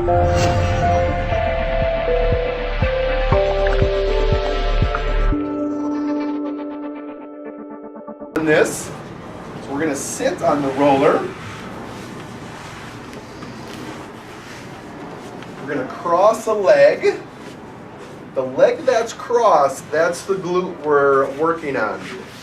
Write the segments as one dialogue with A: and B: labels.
A: This, so we're going to sit on the roller. We're going to cross a leg. The leg that's crossed, that's the glute we're working on.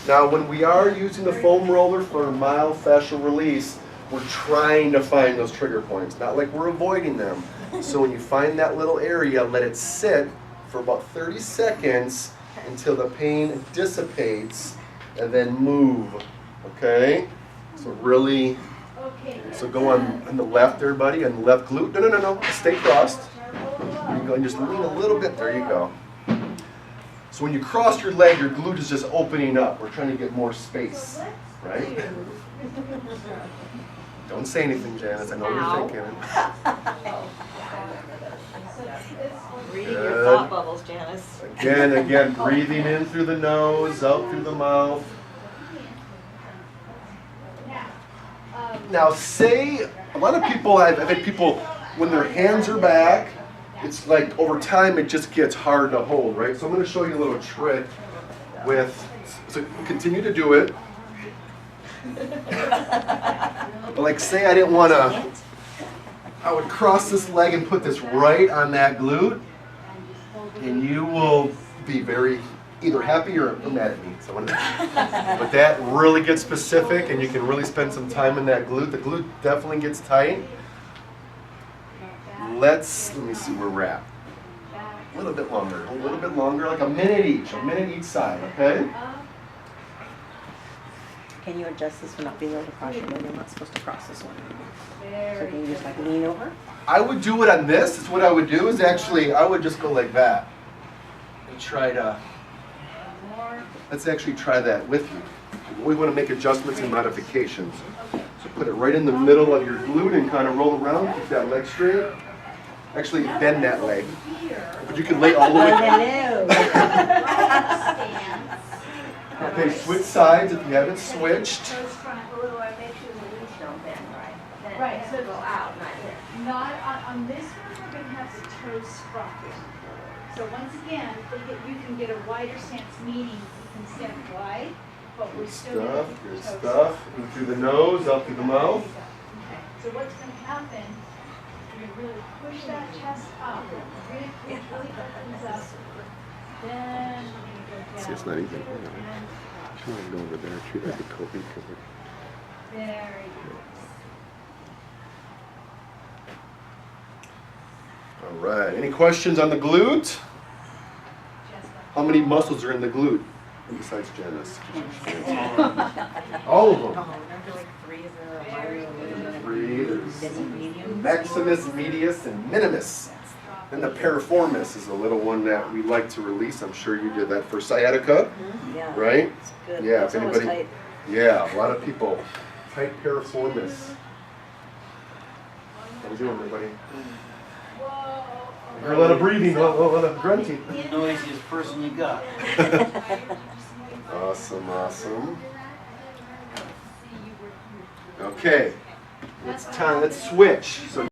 A: Now when we are using the foam roller for mild fascial release, we're trying to find those trigger points, not like we're avoiding them. So when you find that little area, let it sit for about 30 seconds until the pain dissipates, and then move, okay? So really, so go on the left there, buddy, on the left glute. No, stay crossed. There you go, and just lean a little bit, there you go. So when you cross your leg, your glute is just opening up. We're trying to get more space, right? Don't say anything, Janice, I know what you're thinking.
B: Reading your thought bubbles, Janice.
A: Again, breathing in through the nose, out through the mouth. Now say, a lot of people, I've had people, when their hands are back, it's like over time it just gets hard to hold, right? So I'm going to show you a little trick with, so continue to do it. But like say I didn't want to, I would cross this leg and put this right on that glute, and you will be very either happy or mad at me. So but that really gets specific, and you can really spend some time in that glute. The glute definitely gets tight. Let me see where we're at. A little bit longer, like a minute each side, okay?
B: Can you adjust this one up below the cross your leg? You're not supposed to cross this one. So can you just like lean over?
A: I would do it on this. It's what I would do is actually, I would just go like that and try to, let's actually try that with you. We want to make adjustments and modifications. So put it right in the middle of your glute and kind of roll around, keep that leg straight. Actually bend that leg. But you can lay all the way. Okay, switch sides if you haven't switched.
C: Right, so go out, not on this one, we're going to have the toes sprocket. So once again, you can get a wider stance, meaning you can stand wide, but we're still going to
A: Good stuff. In through the nose, out through the mouth.
C: Okay, so what's going to happen, you're going to really push that chest up, really push, really opens up, then we're going to go down.
A: See, it's not even. She want to go over there, treat like a Kobe cover.
C: Very good.
A: All right, any questions on the glute? How many muscles are in the glute besides Janice? All of them. Three, there's maximus, medius, and minimus. And the piriformis is a little one that we like to release. I'm sure you did that for sciatica, right?
B: It's good.
A: Yeah,
B: It's
A: if anybody,
B: tight.
A: yeah, a lot of people. Tight piriformis. How you doing, everybody? I hear a lot of breathing, a lot of grunting.
D: The noisiest person you got.
A: Awesome. Okay, it's time, let's switch. So